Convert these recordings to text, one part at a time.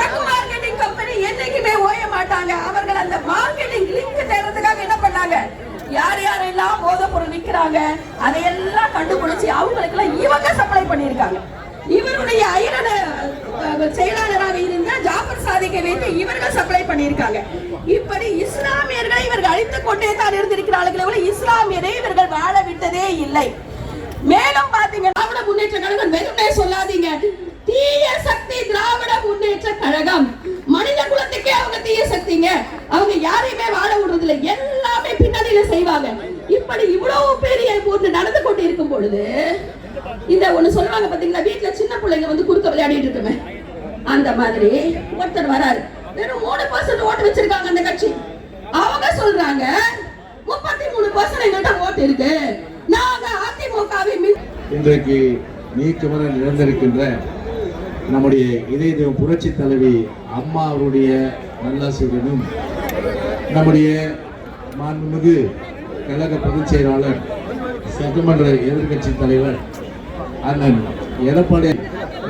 Drug marketing company என்னைக்குமே ஓய மாட்டாங்க. அவர்கள் அந்த மார்க்கெட்டிங் லிங்க் தேடுறதுக்காக என்ன பண்ணாங்க, யார் யாரெல்லாம் போதைப் பொருள் விற்கிறாங்க அதையெல்லாம் கண்டுபிடிச்சு அவங்களுக்கு எல்லாம் இவங்க சப்ளை பண்ணியிருக்காங்க. இவருடைய ஐரண செயலாளராக இருந்த ஜாபர் சாதிக்கை வைத்து இவர்கள் சப்ளை பண்ணியிருக்காங்க. இப்படி இஸ்லாமியர்களை இவர்கள் அழித்துக் கொண்டே தான் இருந்திருக்கிறார்கள். இஸ்லாமியரை இவர்கள் வாழ விட்டதே இல்லை. மேலும் பாத்தீங்க, திராவிட முன்னேற்ற கழகம் வெறுமனே சொல்லாதீங்க, தீய சக்தி திராவிட முன்னேற்ற கழகம். மனித குலத்துக்கே அவங்க தீய சக்திங்க. அவங்க யாரையுமே வாழ விடுறதில்லை, எல்லாமே பின்னணியில செய்வாங்க. இப்படி இவ்வளவு பெரிய ஒன்று நடந்து கொண்டு இருக்கும் பொழுது இந்த ஒண்ணு சொல்லுவாங்க பாத்தீங்களா, வீட்டுல சின்ன பிள்ளைங்க வந்து குறுக்க விளையாடிட்டு இருக்குமே, அந்த மாதிரி ஒருத்தர் வராரு. வெறும் 3% ஓட்டு வச்சிருக்காங்க அந்த கட்சி. அவங்க சொல்றாங்க 33% எங்கள்கிட்ட ஓட்டு இருக்கு, நாங்க அதிமுகவை. இன்றைக்கு நீக்கமர நிறந்திருக்கின்ற நம்முடைய இதய தெய்வம் புரட்சி தலைவி அம்மா அவருடைய நல்லாசியுடனும் நம்முடைய மாண்புமிகு கழக பொதுச் செயலாளர் சட்டமன்ற எதிர்கட்சி தலைவர் அண்ணன் எடப்பாடி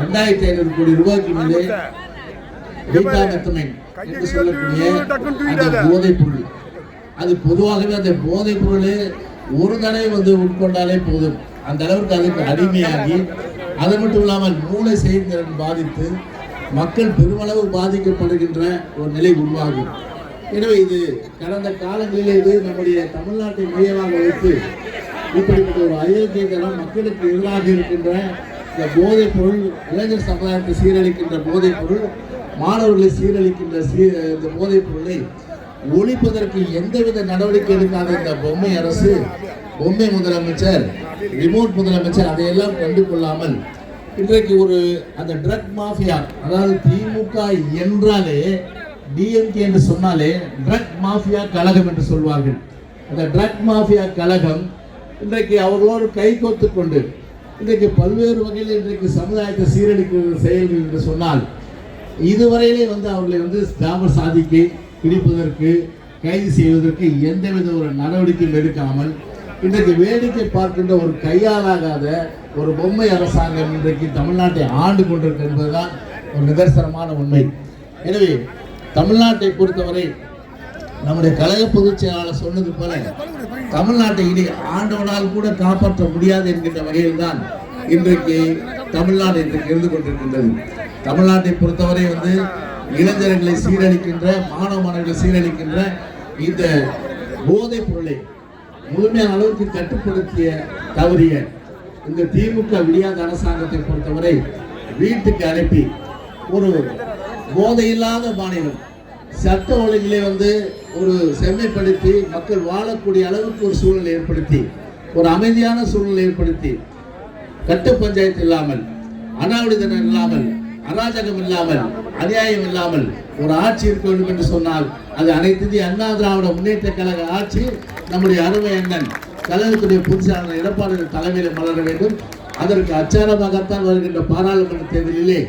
2500 கோடி ரூபாய்க்கு மேலே என்று சொல்லக்கூடிய அந்த போதைப் பொருள், அது பொதுவாகவே அந்த போதைப் பொருள் ஒரு தடவை வந்து உட்கொண்டாலே போதும், அந்த அளவுக்கு அதுக்கு அடிமையாகி, அது மட்டும் இல்லாமல் மூளை செயல்திறன் பாதித்து மக்கள் பெருமளவு பாதிக்கப்படுகின்ற ஒரு நிலை உருவாகும். எனவே இது கடந்த காலங்களிலே இது நம்முடைய தமிழ்நாட்டை மையமாக வைத்து இப்படிப்பட்ட ஒரு அயோக்கியத்தனம் மக்களுக்கு எதிராக இருக்கின்ற இந்த போதைப் பொருள், இளைஞர் சமுதாயத்தை சீரழிக்கின்ற போதைப் பொருள், மாணவர்களை சீரழிக்கின்ற இந்த போதைப் பொருளை ஒழிப்பதற்கு எந்தவித நடவடிக்கை எடுக்காத இந்த பொம்மை அரசு, பொம்மை முதலமைச்சர், ரிமோட் முதலமைச்சர் அதையெல்லாம் கண்டு கொள்ளாமல் இன்றைக்கு ஒரு அந்த ட்ரக் மாஃபியா, அதாவது திமுக என்றாலே, டிஎம்கே என்று சொன்னாலே ட்ரக் மாஃபியா கழகம் என்று சொல்வார்கள். அந்த ட்ரக் மாஃபியா கழகம் இன்றைக்கு அவர்களோடு கை கோர்த்து கொண்டு இன்றைக்கு பல்வேறு வகையில் இன்றைக்கு சமுதாயத்தை சீரழிக்கிற செயல்கள் என்று சொன்னால், இதுவரையிலே வந்து அவர்களை வந்து ஜாபர் சாதிக்கை பிடிப்பதற்கு, கைது செய்வதற்கு எந்தவித ஒரு நடவடிக்கையும் எடுக்காமல் இன்றைக்கு வேடிக்கை பார்க்கின்ற ஒரு கையாலாகாத ஒரு பொம்மை அரசாங்கம் இன்றைக்கு தமிழ்நாட்டை ஆண்டு கொண்டிருக்கிறது என்பதுதான் ஒரு நிதர்சனமான உண்மை. எனவே தமிழ்நாட்டை பொறுத்தவரை நம்முடைய கழக பொதுச் செயலாளர் சொன்னது போல தமிழ்நாட்டை இனி ஆண்டவனால் கூட காப்பாற்ற முடியாது என்கின்ற வகையில் தான் இன்றைக்கு தமிழ்நாடு இன்றைக்கு இருந்து கொண்டிருக்கின்றது. தமிழ்நாட்டை பொறுத்தவரை வந்து இளைஞர்களை சீரழிக்கின்ற, மாணவ மாணவர்களை சீரழிக்கின்ற இந்த போதைப் பொருளை முழுமையான அளவுக்கு கட்டுப்படுத்திய தவறிய இந்த திமுக விடியாத அரசாங்கத்தை பொறுத்தவரை வீட்டுக்கு அனுப்பி ஒரு போதையில்லாத மாநிலம், சட்ட ஒழுங்கிலே வந்து ஒரு செம்மைப்படுத்தி மக்கள் வாழக்கூடிய அளவுக்கு ஒரு சூழலை ஏற்படுத்தி, ஒரு அமைதியான சூழலை ஏற்படுத்தி, கட்டு பஞ்சாயத்து இல்லாமல், அனாவடித்தனம் இல்லாமல், அராஜகம் இல்லாமல், அநியாயம் இல்லாமல் ஒரு ஆட்சி இருக்க வேண்டும் என்று சொன்னால் அது அனைத்து இந்திய அண்ணா திராவிட முன்னேற்ற கழக ஆட்சி நம்முடைய அருமை அண்ணன் கழகத்துடைய பொதுச்செயலாளர் எடப்பாடி தலைமையில் மலர வேண்டும். அதற்கு அச்சாரமாகத்தான் வருகின்ற பாராளுமன்ற தேர்தலிலே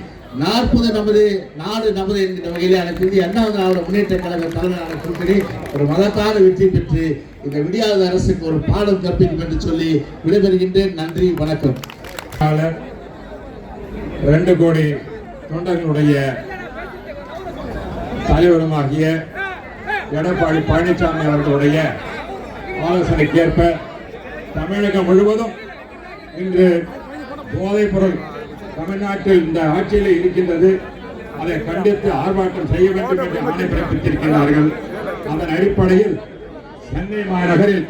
40 நமது நாடு நமது என்கிற வகையிலே அனைத்து இந்திய அண்ணா திராவிட முன்னேற்ற கழக தலைமையான கூட்டணி ஒரு மகத்தான வெற்றி பெற்று இந்த விடியாத அரசுக்கு ஒரு பாடம் கற்பிக்கும் என்று சொல்லி விடைபெறுகின்றேன். நன்றி, வணக்கம். 2 கோடி தொண்டர்களுடைய தலைவருமாகிய எடப்பாடி பழனிசாமி அவர்களுடைய ஆலோசனைக்கேற்ப தமிழகம் முழுவதும் இன்று போதைப் பொருள் தமிழ்நாட்டில் இந்த ஆட்சியில் இருக்கின்றது, அதை கண்டித்து ஆர்ப்பாட்டம் செய்ய வேண்டும் என்று ஆணை பிறப்பித்திருக்கிறார்கள். அதன் அடிப்படையில் சென்னை மாநகரில்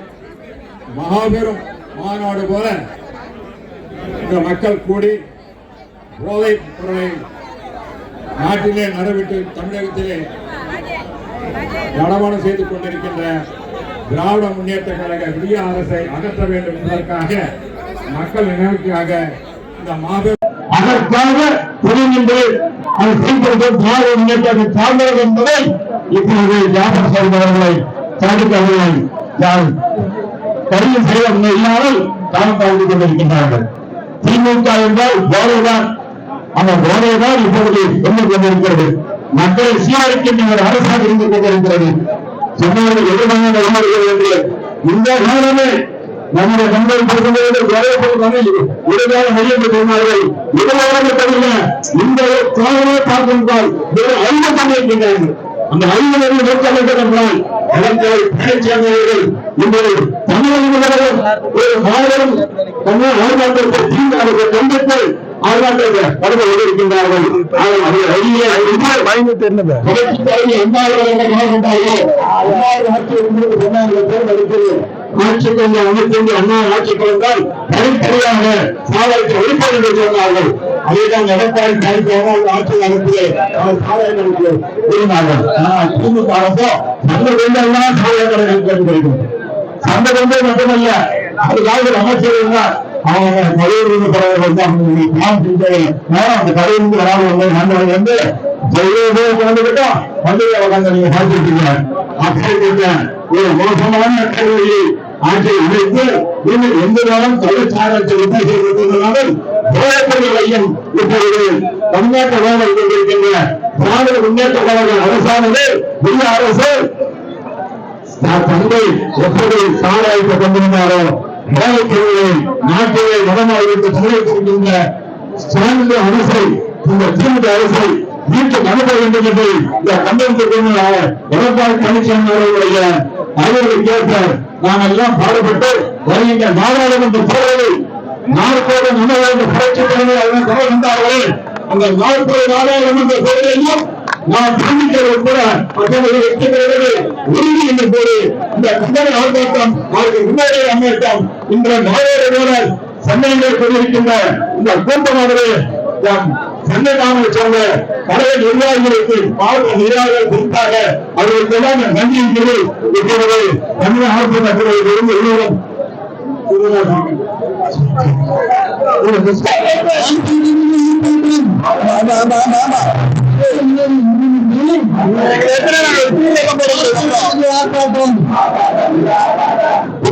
மகாபெரும் மாநாடு போல இந்த மக்கள் கூடி போதைப் பொருளை நாட்டிலே நடவிட்டு தமிழகத்திலே நடமாடம் செய்து கொண்டிருக்கின்ற திராவிட முன்னேற்ற கழக விடிய அரசை அகற்ற வேண்டும் என்பதற்காக, மக்கள் நினைவுக்காக இந்த மாபெரும் அதற்காக துணிந்து அது செயல்படுத்த திராவிட முன்னேற்ற சார்ந்தவர் என்பதை இப்பொழுது ஜாபர் செய்தவர்களை தடுக்கவில்லை, கருவி செய்வதற்கு இல்லாமல் காலம் தாழ்ந்து கொண்டிருக்கின்றார்கள். திமுக என்றால் போதைதான், அந்த போதைதான் இப்பொழுது வந்து கொண்டிருக்கிறது. மக்களை சீரழிக்கின்ற ஒரு அரசாக இருந்து கொண்டிருக்கிறது. சொன்னவர்கள் எதிர்பார்க்க என்று இந்த காலமே நம்முடைய கண்கள் பேசும்போது உடனாக மையம் சொன்னார்கள். இதனால தவிர இந்த காவலை பார்க்கின்றால் வேறு 5 பண்ணியிருக்கிறார்கள். அந்த 5 நோக்கமைக்கப்பட்டால் இளைஞர்கள் பயிற்சியாளர்கள் இன்றைய தமிழக முதல்வர் ஒரு மாபெரும் தமிழ் ஆர்ப்பாட்டத்தை தீர்மானத்தை கண்டித்து ஆர்ப்பாட்டத்தை கடந்து கொண்டிருக்கின்றார்கள். ஆட்சிக்கு அமைச்சர் அண்ணா ஆட்சிக்கு வந்தால் தனித்தனியாக சாலைக்கு ஒழிப்பது என்று சொன்னார்கள். அதேதான் எடப்பாடி பழனிசாமி ஆட்சி நடத்திய சாலை நடத்திய கூறினார்கள். ஆனால் திமுக அரசோ சந்தை கொண்டெல்லாம் சாலை கிடைக்கும். சந்தை கொண்டே மட்டுமல்ல, அதுக்காக அமைச்சர் இருந்தார். அவங்க கலையிலிருந்து அந்த கலையிலிருந்து வராமல் வந்து வந்துவிட்டோம். வண்டியை உட்காந்து நீங்க பார்த்துருக்கீங்க. அப்படி ஒரு மோசமான கல்வியை ஆட்சியை அமைத்து இன்னும் எந்த நாளும் தொழிற்சாரத்தை உறுதி செய்திருந்தாலும் மையம் இப்பொழுது தமிழ்நாட்டு வேலை கொண்டிருக்கின்ற திராவிட முன்னேற்ற கழக அரசானது புதிய அரசு தந்தை எப்படி சாராயத்தை கொண்டிருந்தாரோ வேலைக்குள்ளே நாட்டிலே மதமாவிற்கு தலைவர்கின்ற சார்ந்த அரசை இந்த திமுக அரசை வீட்டுக்கு அனுப்ப வேண்டும் என்று இந்த கண்டனத்திற்கு எடப்பாடி பழனிசாமி அவர்களுடைய அறிவுரைக்கேற்ப நாம் எல்லாம் பாடுபட்டு வருகின்ற நாடாளுமன்ற தேர்தலில் 40 நாடாளுமன்ற புரட்சி தலைவர் வந்தார்களே, அந்த 40 நாடாளுமன்ற தேர்தலையும் நாம் சிந்திக்கிறது கூட மக்களுடைய வெற்றி பெறுவது உறுதி என்று கூறி இந்த கண்டன ஆர்ப்பாட்டம் அவருக்கு முன்னேறிய அமைட்டம் இன்று நாளேறு வீரர் சென்னையில் கொண்டிருக்கின்ற இந்த கூட்டமானது சென்னை மாவட்ட சேர்ந்த பழைய நிர்வாகிகளுக்கு மாவட்ட நிர்வாகிகள் குறிப்பாக அவர்களுக்கெல்லாம் நன்றி கூறி இப்பொழுது தமிழக ஆர்ப்பாட்டத்தில் இருந்து எல்லோரும்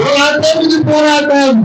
போராட்டம் போராட்டம்